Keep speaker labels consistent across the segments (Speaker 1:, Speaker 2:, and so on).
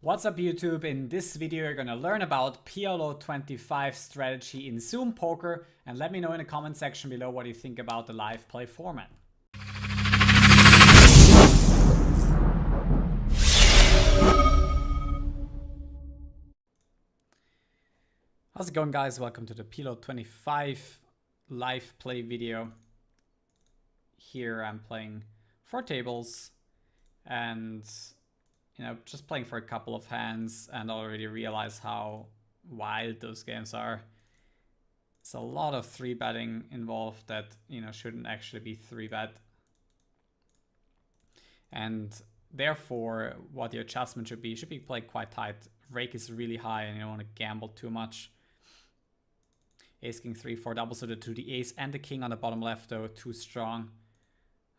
Speaker 1: What's up YouTube? In this video you're gonna learn about PLO 25 strategy in Zoom Poker, and let me know in the comment section below what you think about the live play format. How's it going, guys? Welcome to the PLO 25 live play video. Here I'm playing 4 tables and just playing for a couple of hands and already realize how wild those games are. It's a lot of 3-betting involved that, shouldn't actually be 3-bet. And therefore, what the adjustment should be played quite tight. Rake is really high and you don't want to gamble too much. Ace, King, 3, 4 double suited to the ace and the king on the bottom left, though, too strong.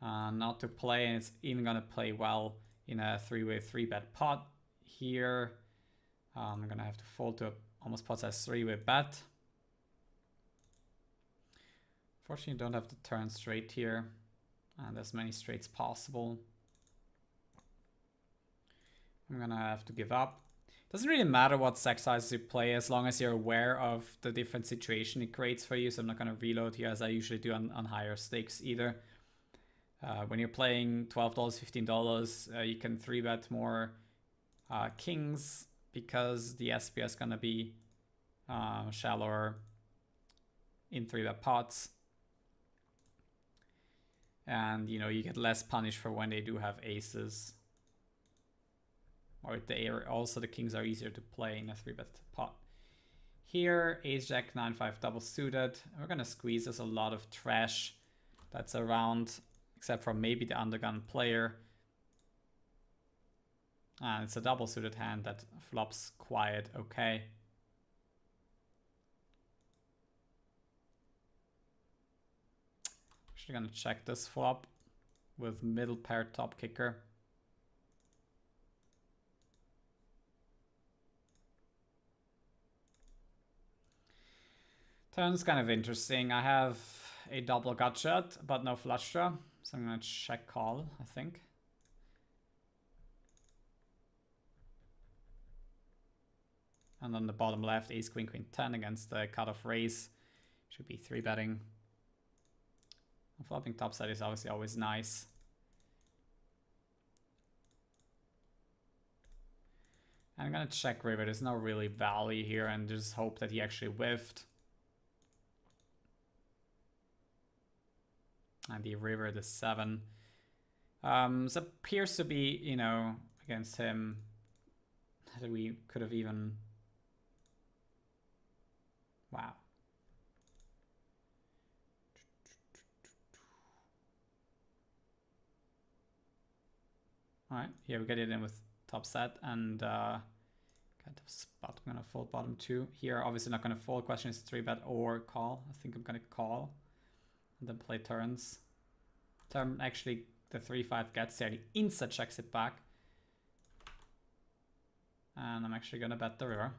Speaker 1: Not to play, and it's even gonna play well in a 3-way 3-bet pot. Here, I'm gonna have to fold to almost pot size 3-way bet. Fortunately, don't have to turn straight here, and as many straights possible. I'm gonna have to give up. Doesn't really matter what stack sizes you play as long as you're aware of the different situation it creates for you. So I'm not gonna reload here as I usually do on higher stakes either. When you're playing $12, $15, you can 3-bet more kings because the SPR is going to be shallower in 3-bet pots. And, you get less punished for when they do have aces. Or also the kings are easier to play in a 3-bet pot. Here, ace-jack, 9-5 double suited. We're going to squeeze. There's a lot of trash that's around, except for maybe the undergun player. And it's a double suited hand that flops quite okay. Actually gonna check this flop with middle pair top kicker. Turn's kind of interesting. I have a double gut shot, but no flush draw. So I'm going to check call, I think. And on the bottom left, ace, queen, queen, 10 against the cutoff raise. Should be 3-betting. Flopping topside is obviously always nice. And I'm going to check river. There's no really value here and just hope that he actually whiffed. And the river, the 7. So appears to be, against him that we could have even... Wow. Alright, here we get it in with top set and kind of spot. I'm gonna fold bottom 2. Here, obviously not gonna fold. Question is 3-bet or call. I think I'm gonna call. And then play turns. Turn actually the 3-5 gets there. The insta checks it back. And I'm actually gonna bet the river.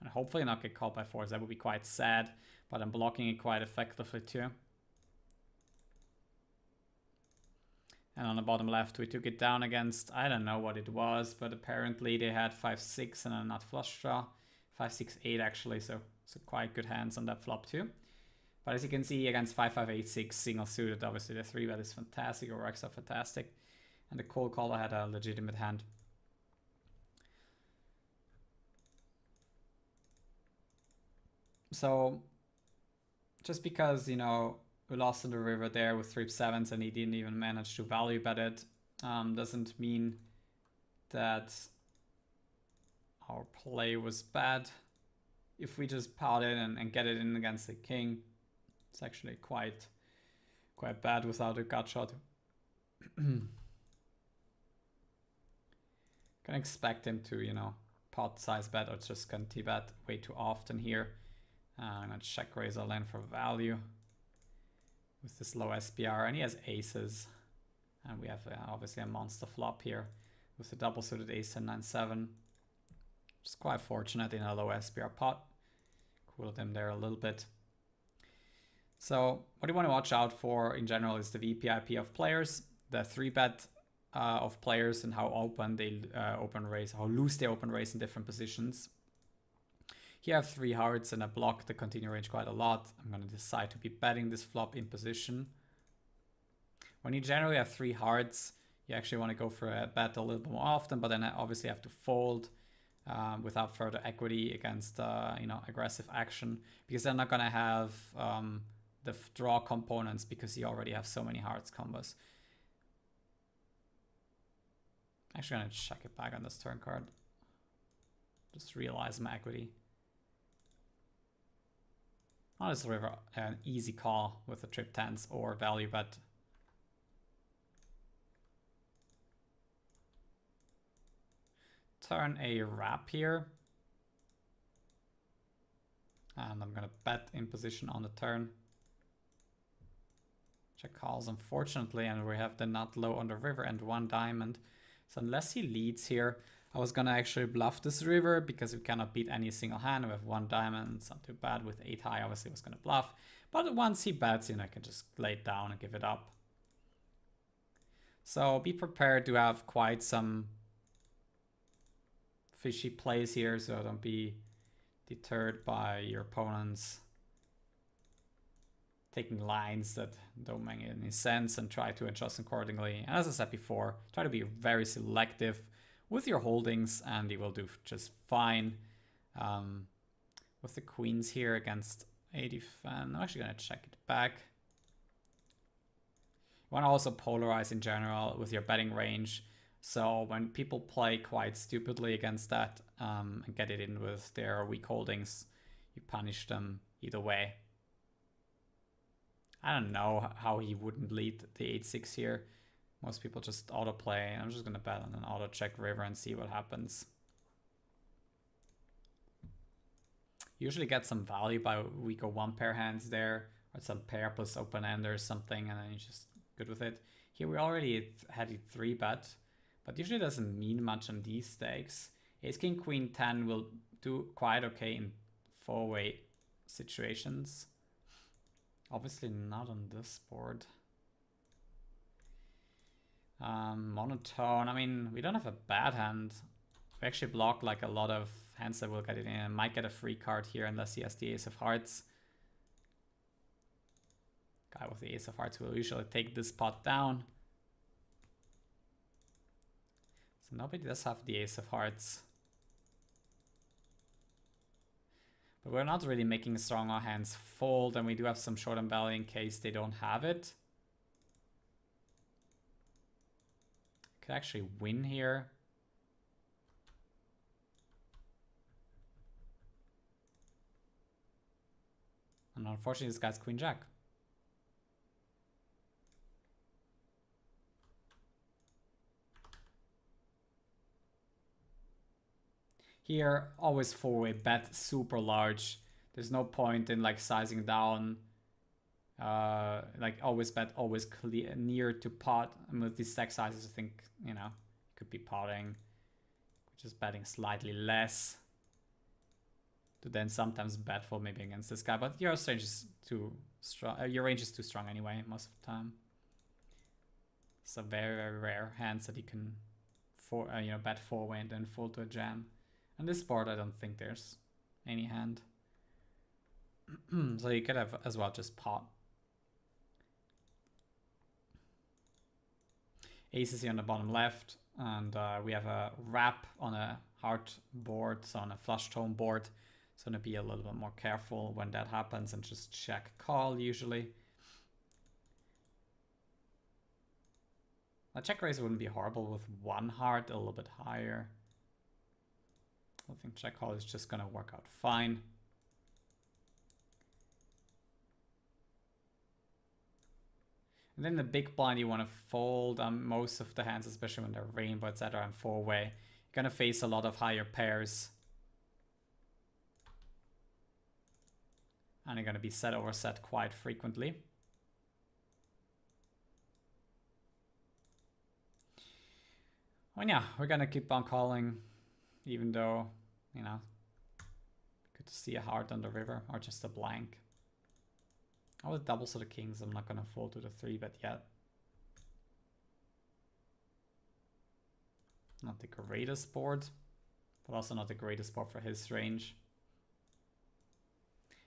Speaker 1: And hopefully not get called by 4s. That would be quite sad. But I'm blocking it quite effectively too. And on the bottom left, we took it down against, I don't know what it was, but apparently they had 5-6 and a nut flush draw. 5-6-8 actually, so quite good hands on that flop too. But as you can see, against 5-5-8-6 single suited, obviously the 3-bet is fantastic, or works out fantastic. And the cold caller had a legitimate hand. So just because, we lost on the river there with 3-7s and he didn't even manage to value bet it, doesn't mean that our play was bad. If we just pot it and get it in against the king, it's actually quite bad without a gut shot. Can expect him to, pot size bet or just can t-bet way too often here. I'm gonna check raise our land for value with this low SPR, and he has aces, and we have obviously a monster flop here with the double suited ace 10-9-7. Just quite fortunate in a low SPR pot. Cooled him there a little bit. So what you want to watch out for in general is the VPIP of players. the 3-bet of players and how open they open raise, how loose they open raise in different positions. Here I have 3 hearts and I block the continue range quite a lot. I'm going to decide to be betting this flop in position. When you generally have 3 hearts, you actually want to go for a bet a little bit more often, but then I obviously have to fold without further equity against aggressive action, because they're not going to have the draw components because you already have so many hearts combos. Actually, I'm going to check it back on this turn card. Just realize my equity. On this river, an easy call with the trip tens or value bet. Turn a wrap here. And I'm going to bet in position on the turn. Check calls, unfortunately, and we have the nut low on the river and 1 diamond. So unless he leads here, I was going to actually bluff this river because we cannot beat any single hand. We have 1 diamond, it's not too bad. With 8 high, obviously I was going to bluff. But once he bets, I can just lay it down and give it up. So be prepared to have quite some fishy plays here, so don't be deterred by your opponents taking lines that don't make any sense, and try to adjust accordingly. And as I said before, try to be very selective with your holdings and you will do just fine. With the queens here against 80 fan, I'm actually going to check it back. You want to also polarize in general with your betting range. So when people play quite stupidly against that and get it in with their weak holdings, you punish them either way. I don't know how he wouldn't lead the 8-6 here. Most people just autoplay. I'm just going to bet on an auto check river and see what happens. Usually get some value by we go 1 pair hands there, or some pair plus open end or something, and then you're just good with it. Here we already had a 3-bet, but usually doesn't mean much on these stakes. Ace King Queen 10 will do quite okay in 4-way situations. Obviously not on this board. Monotone, I mean, we don't have a bad hand. We actually block like a lot of hands that will get it in. I might get a free card here unless he has the ace of hearts. Guy with the ace of hearts will usually take this pot down. So nobody does have the ace of hearts. But we're not really making stronger hands fold, and we do have some short and belly in case they don't have it. Could actually win here. And unfortunately this guy's queen jack. Here, always 4-way bet super large. There's no point in like sizing down. Like always bet, always clear, near to pot. And with these stack sizes, I think, you could be potting. Just betting slightly less. To then sometimes bet for maybe against this guy. But your range is too strong. Your range is too strong anyway, most of the time. So very, very rare hands that you can bet 4-way and then fold to a jam. On this board, I don't think there's any hand. So you could have as well just pot. Ace is here on the bottom left, and we have a wrap on a heart board, so on a flush tone board. So I'm gonna be a little bit more careful when that happens and just check call usually. A check raise wouldn't be horrible with 1 heart, a little bit higher. I think check call is just gonna work out fine. And then the big blind you want to fold on most of the hands, especially when they're rainbow, etc. and 4-way. You're gonna face a lot of higher pairs. And you're gonna be set over set quite frequently. Well, yeah, we're gonna keep on calling, even though, good to see a heart on the river or just a blank. I would double to the kings. I'm not gonna fold to the 3-bet yet. Not the greatest board, but also not the greatest board for his range.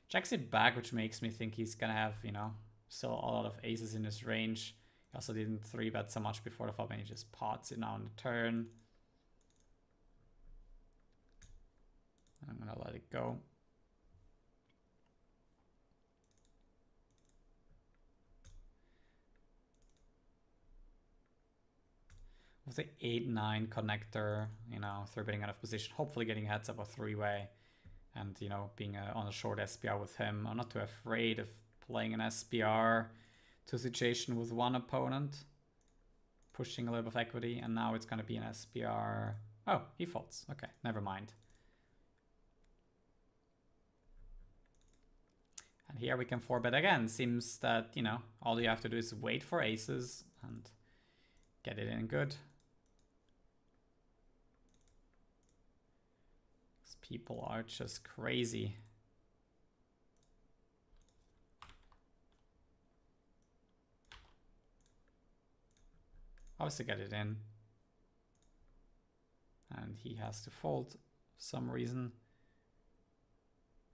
Speaker 1: Checks it back, which makes me think he's gonna have, you know, still a lot of aces in his range. He also didn't 3-bet so much before the flop, and he just pots it now on the turn. I'm gonna let it go. With the 8-9 connector, you know, 3-betting out of position, hopefully getting heads up a 3-way, and, you know, being on a short SPR with him. I'm not too afraid of playing an SPR to a situation with one opponent, pushing a little bit of equity, and now it's going to be an SPR. Oh, he folds. Okay, never mind. And here we can 4-bet again. Seems that, you know, all you have to do is wait for aces and get it in good. These people are just crazy. Obviously get it in. And he has to fold for some reason.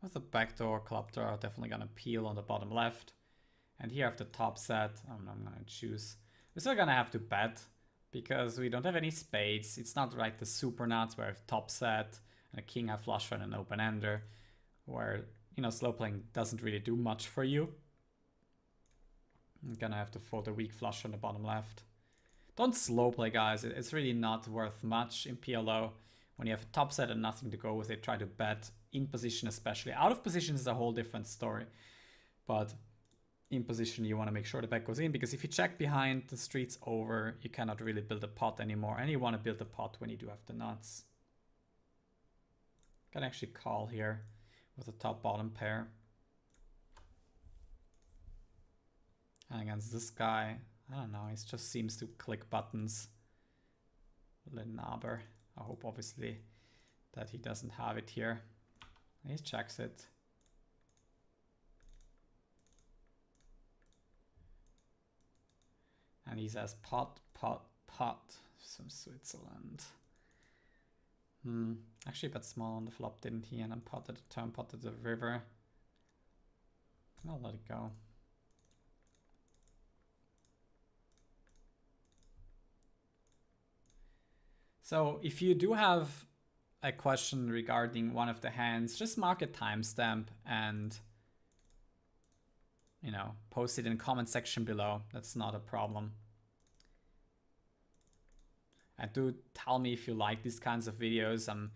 Speaker 1: With the backdoor club draw, definitely gonna peel on the bottom left. And here after top set, I'm gonna choose. We're still gonna have to bet because we don't have any spades. It's not like the super nuts where I have top set and a king high flush and an open ender, where, you know, slow playing doesn't really do much for you. I'm gonna have to fold a weak flush on the bottom left. Don't slow play, guys. It's really not worth much in PLO. When you have a top set and nothing to go with it, try to bet in position especially. Out of position is a whole different story. But in position, you want to make sure the bet goes in, because if you check behind, the street's over. You cannot really build a pot anymore. And you want to build a pot when you do have the nuts. Can actually call here with a top-bottom pair. And against this guy, I don't know, he just seems to click buttons. Lenaber. I hope, obviously, that he doesn't have it here. He checks it. And he says pot, pot, pot. Some Switzerland. Actually, bet small on the flop, didn't he? And then potted the turn, potted the river. I'll let it go. So if you do have a question regarding one of the hands, just mark a timestamp and, you know, post it in the comment section below. That's not a problem. And do tell me if you like these kinds of videos. I'm,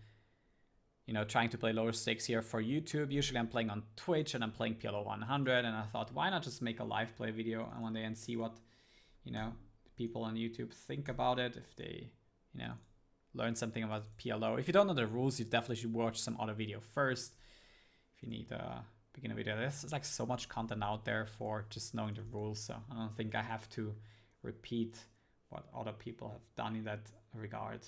Speaker 1: you know, trying to play lower stakes here for YouTube. Usually I'm playing on Twitch and I'm playing PLO 100, and I thought, why not just make a live play video one day and see what, you know, people on YouTube think about it, if they, you know, learn something about PLO. If you don't know the rules, you definitely should watch some other video first. If you need a beginner video, there's like so much content out there for just knowing the rules. So I don't think I have to repeat what other people have done in that regard.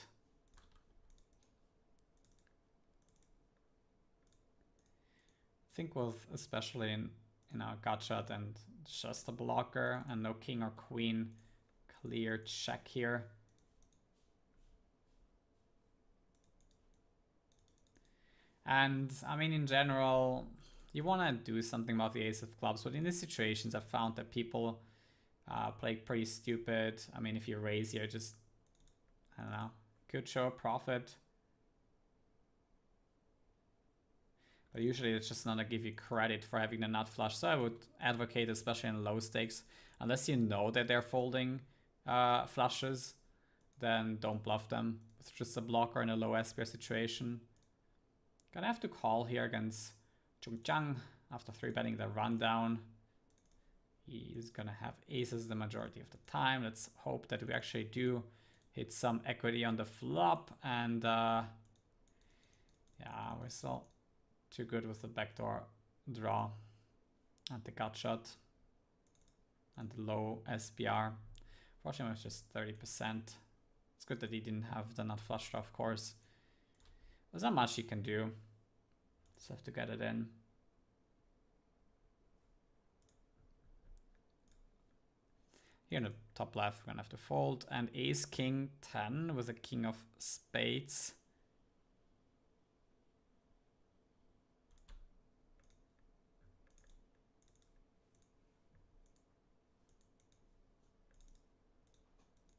Speaker 1: I think with, especially in our gut shot and just a blocker and no king or queen, clear check here. And I mean, in general, you want to do something about the ace of clubs, but in these situations, I've found that people play pretty stupid. I mean, if you raise here, just, I don't know, could show a profit. But usually it's just not going to give you credit for having the nut flush. So I would advocate, especially in low stakes, unless you know that they're folding flushes, then don't bluff them with just a blocker in a low SPR situation. Gonna have to call here against Chung Chang after 3-betting the rundown. He is gonna have aces the majority of the time. Let's hope that we actually do hit some equity on the flop. And yeah, we're still too good with the backdoor draw and the gut shot and the low SPR. Fortunately, it was just 30%. It's good that he didn't have the nut flush draw, of course. There's not much you can do. Just have to get it in. Here in the top left, we're gonna have to fold. And ace, king, 10 with a king of spades.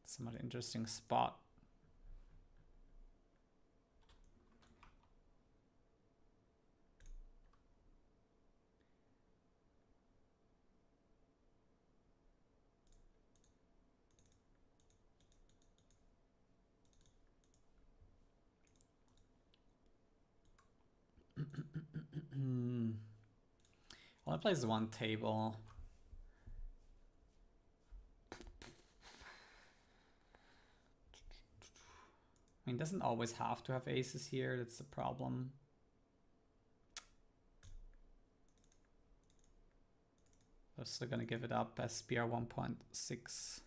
Speaker 1: Somewhat interesting spot. Only plays one table. I mean, doesn't always have to have aces here. That's the problem. I'm still gonna give it up. SPR 1.6,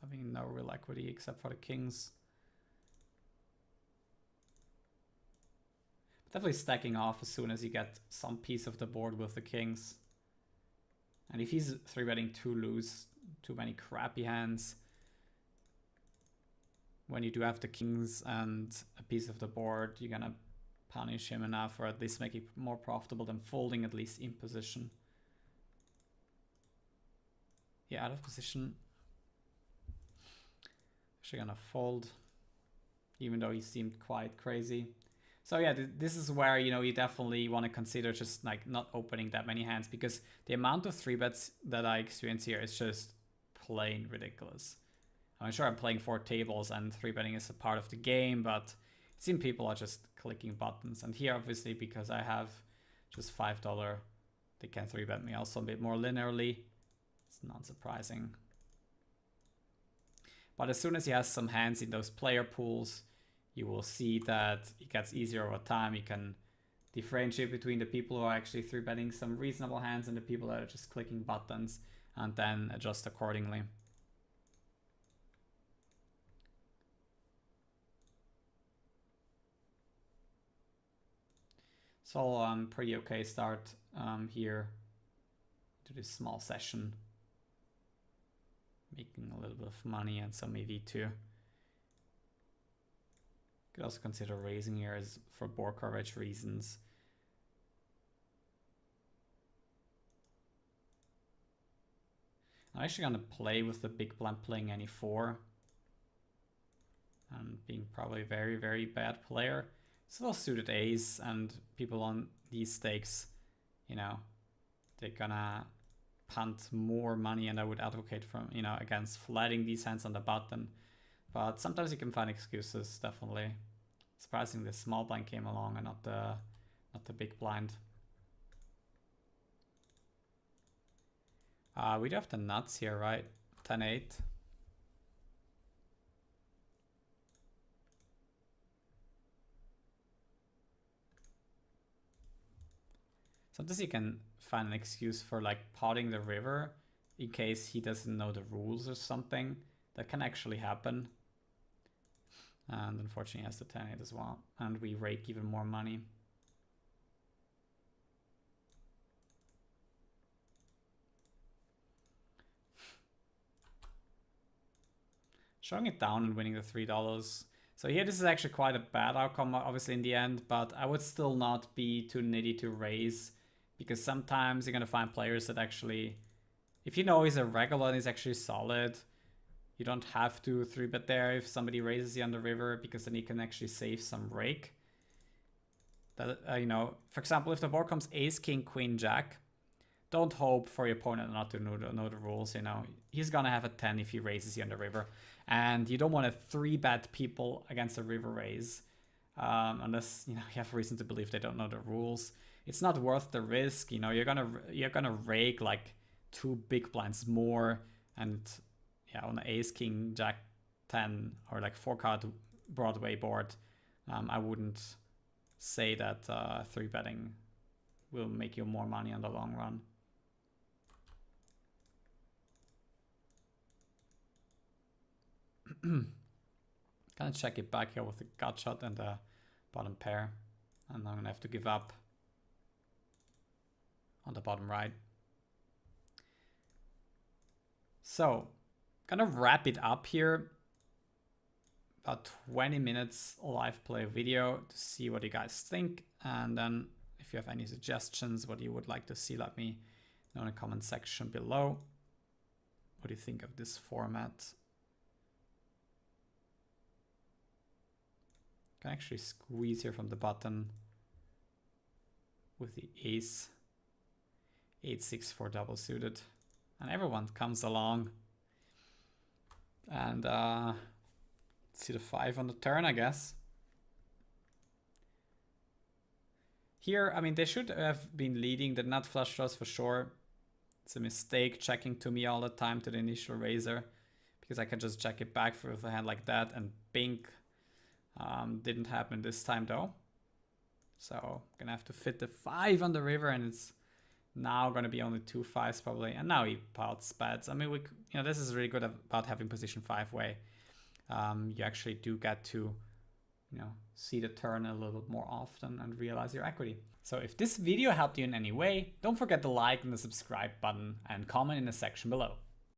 Speaker 1: having no real equity except for the kings. Definitely stacking off as soon as you get some piece of the board with the kings. And if he's 3-betting too loose, too many crappy hands, when you do have the kings and a piece of the board, you're gonna punish him enough, or at least make it more profitable than folding, at least in position. Yeah, out of position. Actually gonna fold, even though he seemed quite crazy. So yeah, this is where, you know, you definitely want to consider just like not opening that many hands, because the amount of 3-bets that I experience here is just plain ridiculous. I'm sure I'm playing 4 tables and 3-betting is a part of the game, but it seems people are just clicking buttons. And here, obviously, because I have just $5, they can 3-bet me also a bit more linearly. It's not surprising. But as soon as he has some hands in those player pools, you will see that it gets easier over time. You can differentiate between the people who are actually 3-betting some reasonable hands and the people that are just clicking buttons, and then adjust accordingly. So pretty okay start here to this small session. Making a little bit of money and some EV2. Could also consider raising here as for board coverage reasons. I'm actually gonna play with the big blind playing any 4. And being probably a very, very bad player. It's a well suited ace, and people on these stakes, you know, they're gonna punt more money, and I would advocate from, you know, against flatting these hands on the button. But sometimes you can find excuses, definitely. Surprisingly, the small blind came along and not the big blind. We do have the nuts here, right? 10-8. Sometimes you can find an excuse for like potting the river in case he doesn't know the rules or something. That can actually happen. And unfortunately he has the 10-8 as well. And we rake even more money. Showing it down and winning the $3. So here this is actually quite a bad outcome, obviously, in the end, but I would still not be too nitty to raise, because sometimes you're going to find players that actually, if you know he's a regular and he's actually solid, you don't have to 3-bet there if somebody raises you on the river, because then you can actually save some rake. That you know, for example, if the board comes ace, king, queen, jack, don't hope for your opponent not to know the rules, you know. He's going to have a 10 if he raises you on the river. And you don't want to 3-bet people against a river raise, unless, you know, you have reason to believe they don't know the rules. It's not worth the risk, you know. You're gonna rake like 2 big blinds more, and yeah, on the ace, king, jack, 10, or like 4-card Broadway board, I wouldn't say that 3-betting will make you more money in the long run. Gonna check it back here with the gut shot and the bottom pair, and I'm gonna have to give up on the bottom right. So Gonna wrap it up here. About 20 minutes live play video to see what you guys think. And then if you have any suggestions, what you would like to see, let me know in the comment section below. What do you think of this format? Can actually squeeze here from the button with the ace. 8-6-4 double suited. And everyone comes along. And see the 5 on the turn, I guess. Here, I mean, they should have been leading the nut flush draws for sure. It's a mistake checking to me all the time to the initial raiser, because I can just check it back with a hand like that and bink. Didn't happen this time though. So gonna have to fit the 5 on the river, and it's now gonna be only 2 5s probably. And now he pouts spades. I mean, this is really good about having position 5 way. You actually do get to, see the turn a little bit more often and realize your equity. So if this video helped you in any way, don't forget to like and the subscribe button and comment in the section below.